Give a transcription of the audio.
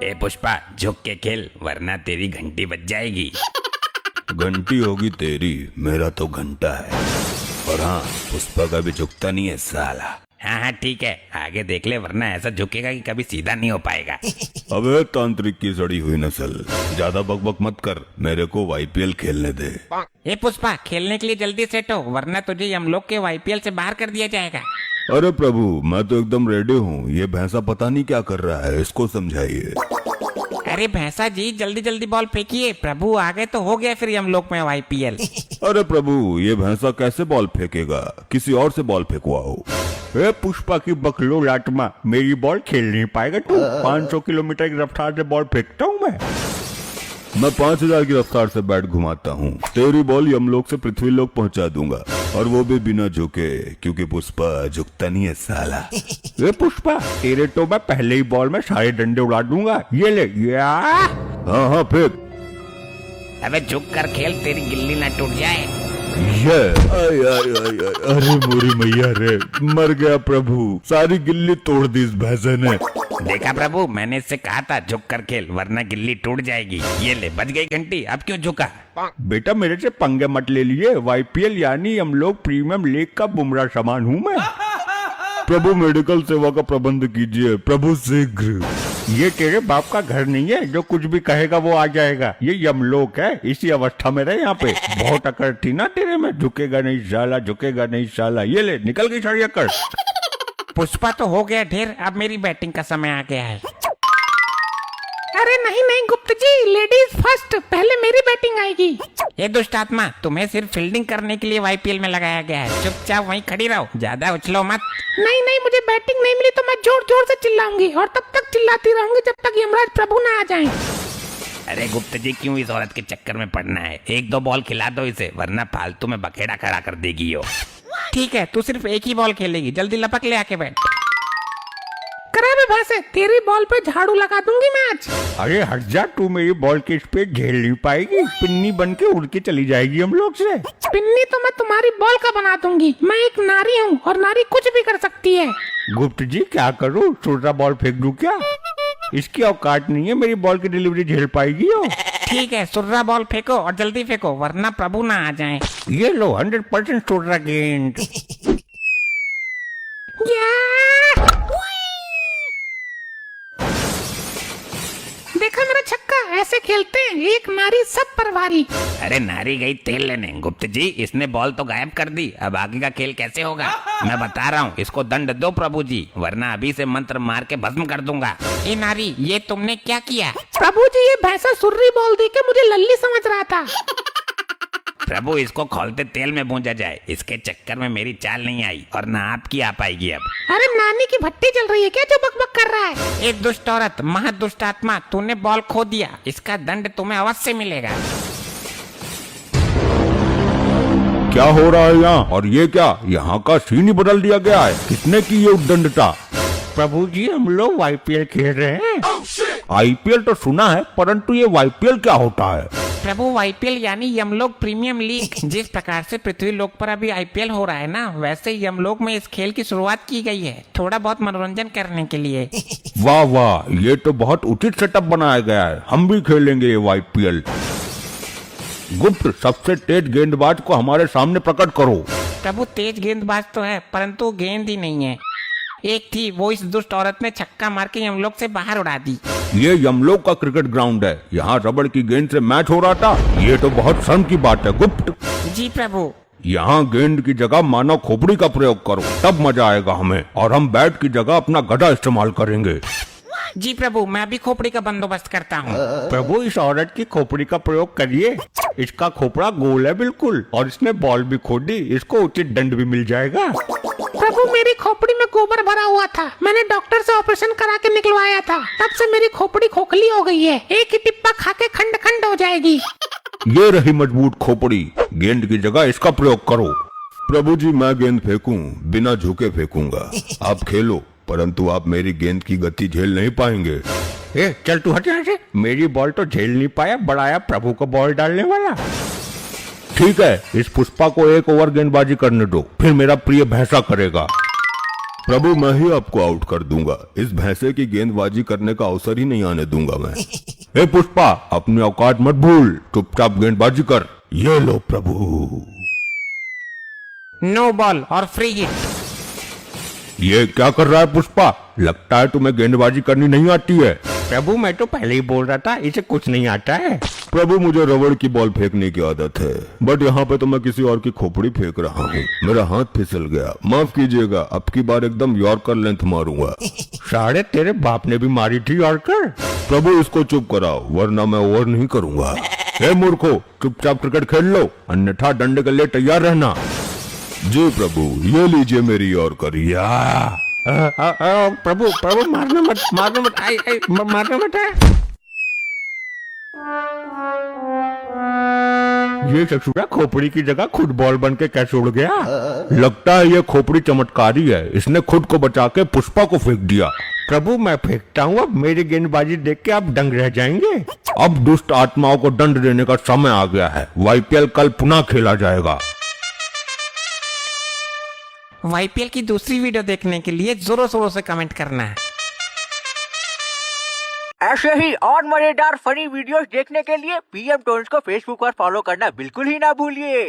ए पुष्पा, झुक के खेल वरना तेरी घंटी बज जाएगी। घंटी होगी तेरी, मेरा तो घंटा है। और हाँ, पुष्पा का भी झुकता नहीं है साला। हाँ हाँ ठीक है, आगे देख ले वरना ऐसा झुकेगा कि कभी सीधा नहीं हो पाएगा। अबे तांत्रिक की सड़ी हुई नस्ल, ज्यादा बकबक मत कर, मेरे को वाईपीएल खेलने दे। ए पुष्पा, खेलने के लिए जल्दी सेट हो वरना तुझे हम लोग के वाईपीएल से बाहर कर दिया जाएगा। अरे प्रभु, मैं तो एकदम रेडी हूँ। ये भैंसा पता नहीं क्या कर रहा है, इसको समझाइए। अरे भैंसा जी, जल्दी जल्दी बॉल फेंकिए, प्रभु आ गए तो हो गया फिर हम लोग में वाईपीएल। अरे प्रभु, ये भैंसा कैसे बॉल फेंकेगा, किसी और से बॉल फेंकवाओ। ए पुष्पा की बकलो लाटमा, मेरी बॉल खेल नहीं पाएगा तू। 500 किलोमीटर की रफ्तार से बॉल फेंकता हूँ मैं 5000 की रफ्तार से बैट घुमाता हूँ। तेरी बॉल यमलोक से पृथ्वी लोक पहुँचा दूंगा, और वो भी बिना झुके, क्योंकि पुष्पा झुकता नहीं है साला। ए पुष्पा, तेरे तो मैं पहले ही बॉल में सारे डंडे उड़ा दूंगा। ये ले या। हाँ हाँ फेंक। अबे झुक कर खेल, तेरी गिल्ली ना टूट जाए। ये आय आय आय आय, अरे मोरी मैया रे, मर गया प्रभु, सारी गिल्ली तोड़ दी इस भैंसे ने। देखा प्रभु, मैंने इससे कहा था झुक कर खेल वरना गिल्ली टूट जाएगी। ये ले, बज गई घंटी, अब क्यों झुका? बेटा मेरे से पंगे मत ले लिए, वाईपीएल यानी हम लोग प्रीमियम लीग का बुमराह सामान हूँ मैं। प्रभु मेडिकल सेवा का प्रबंध कीजिए प्रभु, शीघ्र। ये तेरे बाप का घर नहीं है जो कुछ भी कहेगा वो आ जाएगा। ये यमलोक है, इसी अवस्था में रहे यहाँ पे। बहुत अकड़ थी ना तेरे में, झुकेगा नहीं साला, झुकेगा नहीं साला। ये ले, निकल गई सारी अकड़। पुष्पा तो हो गया ढेर, अब मेरी बैटिंग का समय आ गया है। अरे नहीं नहीं गुप्त जी, लेडीज फर्स्ट, पहले मेरी बैटिंग आएगी। ये दुष्ट आत्मा, तुम्हें सिर्फ फील्डिंग करने के लिए वाईपीएल में लगाया गया है। चुपचाप वहीं खड़ी रहो, ज्यादा उछलो मत। नहीं नहीं, मुझे बैटिंग नहीं मिली तो मैं जोर जोर से चिल्लाऊंगी, और तब तक चिल्लाती रहूंगी जब तक यमराज प्रभु ना आ जाएं। अरे गुप्त जी, क्यों इस औरत के चक्कर में पड़ना है? एक दो बॉल खिला दो इसे, वरना फालतू में बखेड़ा खड़ा कर देगी यो। ठीक है, तू सिर्फ एक ही बॉल खेलेगी, जल्दी लपक ले आके बैठ। करा बे भैंसे, तेरी बॉल पे झाड़ू लगा दूंगी मैं आज। अरे हट जा, तू मेरी बॉल की स्पीड झेल नहीं पाएगी, पिन्नी बन के उड़ के चली जाएगी हम लोग से। पिन्नी तो मैं तुम्हारी बॉल का बना दूंगी, मैं एक नारी हूँ और नारी कुछ भी कर सकती है। गुप्त जी क्या करूँ, छोटा बॉल फेंक दूं क्या? इसकी औकात नहीं है मेरी बॉल की डिलीवरी झेल पाएगी हो। ठीक है, सुर्रा बॉल फेंको और जल्दी फेंको वरना प्रभु ना आ जाएं। ये लो 100% सुर्रा गेंद। देखा मेरा छक्का, ऐसे खेलते हैं, एक नारी सब पर भारी। अरे नारी गई तेल लेने। गुप्त जी, इसने बॉल तो गायब कर दी, अब आगे का खेल कैसे होगा? मैं बता रहा हूँ, इसको दंड दो प्रभु जी, वरना अभी से मंत्र मार के भस्म कर दूंगा। ए नारी, ये तुमने क्या किया? प्रभु जी, ये भैंसा सुर्री बॉल दे के मुझे लल्ली समझ रहा था। प्रभु, इसको खोलते तेल में भूंजा जाए, इसके चक्कर में मेरी चाल नहीं आई और ना आपकी आ पाएगी अब। अरे नानी की भट्टी चल रही है क्या जो बकबक कर रहा है? एक दुष्ट औरत, महादुष्ट आत्मा, तूने बॉल खो दिया, इसका दंड तुम्हें अवश्य मिलेगा। क्या हो रहा है यहाँ? और ये क्या, यहाँ का सीन ही बदल दिया गया है? किसने की ये उद्दंडता? प्रभु जी, हम लोग वाईपीएल खेल रहे हैं। आईपीएल तो सुना है, परंतु ये वाईपीएल क्या होता है? प्रभु, वाईपीएल यानी यमलोक प्रीमियम लीग। जिस प्रकार से पृथ्वी लोक पर अभी आईपीएल हो रहा है ना, वैसे यमलोक में इस खेल की शुरुआत की गई है, थोड़ा बहुत मनोरंजन करने के लिए। वाह वाह, ये तो बहुत उचित सेटअप बनाया गया है, हम भी खेलेंगे ये वाईपीएल। गुप्त, सबसे तेज गेंदबाज को हमारे सामने प्रकट करो। प्रभु, तेज गेंदबाज तो है, परंतु गेंद ही नहीं है। एक थी, वो इस दुष्ट औरत ने छक्का मार के यमलोक से बाहर उड़ा दी। ये यमलोक का क्रिकेट ग्राउंड है, यहाँ रबड़ की गेंद से मैच हो रहा था, ये तो बहुत शर्म की बात है। गुप्त जी प्रभु। यहाँ गेंद की जगह मानव खोपड़ी का प्रयोग करो, तब मजा आएगा हमें, और हम बैट की जगह अपना गदा इस्तेमाल करेंगे। जी प्रभु, मैं अभी खोपड़ी का बंदोबस्त करता हूँ। प्रभु, इस औरत की खोपड़ी का प्रयोग करिए, इसका खोपड़ा गोल है बिल्कुल, और इसने बॉल भी खो दी, इसको उचित दंड भी मिल जाएगा। प्रभु, मेरी खोपड़ी में गोबर भरा हुआ था, मैंने डॉक्टर से ऑपरेशन करा के निकलवाया था, तब से मेरी खोपड़ी खोखली हो गई है, एक ही टिप्पा खा के खंड खंड हो जाएगी। ये रही मजबूत खोपड़ी, गेंद की जगह इसका प्रयोग करो। प्रभु जी, मैं गेंद फेंकूं, बिना झुके फेंकूंगा, आप खेलो, परंतु आप मेरी गेंद की गति झेल नहीं पाएंगे। ए, चल तू हट यहाँ से, मेरी बॉल तो झेल नहीं पाया, बढ़ाया प्रभु को बॉल डालने वाला। ठीक है, इस पुष्पा को एक ओवर गेंदबाजी करने दो, फिर मेरा प्रिय भैंसा करेगा। प्रभु मैं ही आपको आउट कर दूंगा। इस भैंसे की गेंदबाजी करने का अवसर ही नहीं आने दूंगा मैं। हे पुष्पा, अपनी औकात मत भूल, चुपचाप गेंदबाजी कर। ये लो प्रभु। नो बॉल और फ्री हिट। ये क्या कर रहा है पुष्पा? लगता है तुम्हें गेंदबाजी करनी नहीं आती है। प्रभु मैं तो पहले ही बोल रहा था, इसे कुछ नहीं आता है। प्रभु मुझे रबड़ की बॉल फेंकने की आदत है, बट यहाँ पे तो मैं किसी और की खोपड़ी फेंक रहा हूँ। मेरा हाथ फिसल गया, माफ कीजिएगा। अब की बार एकदम यॉर्कर लेंथ मारूंगा। साढ़े तेरे बाप ने भी मारी थी यॉर्कर। प्रभु इसको चुप कराओ, वरना मैं ओवर नहीं करूंगा। हे मूर्खो, चुपचाप क्रिकेट खेल लो, अन्यथा डंडे के लिए तैयार रहना। जी प्रभु, ये लीजिए मेरी यॉर्कर। या प्रभु प्रभु मारना मत, मारना मत, मारना मत है। ये ससुरा खोपड़ी की जगह खुद बॉल बन के कैसे उड़ गया? लगता है ये खोपड़ी चमत्कारी है, इसने खुद को बचा के पुष्पा को फेंक दिया। प्रभु मैं फेंकता हूँ, अब मेरी गेंदबाजी देख के आप दंग रह जाएंगे। अब दुष्ट आत्माओं को दंड देने का समय आ गया है। YPL कल पुनः खेला जाएगा। YPL की दूसरी वीडियो देखने के लिए जोरों शोरों से कमेंट करना है। ऐसे ही और मजेदार फनी वीडियोस देखने के लिए PM टोन्स को फेसबुक पर फॉलो करना बिल्कुल ही ना भूलिए।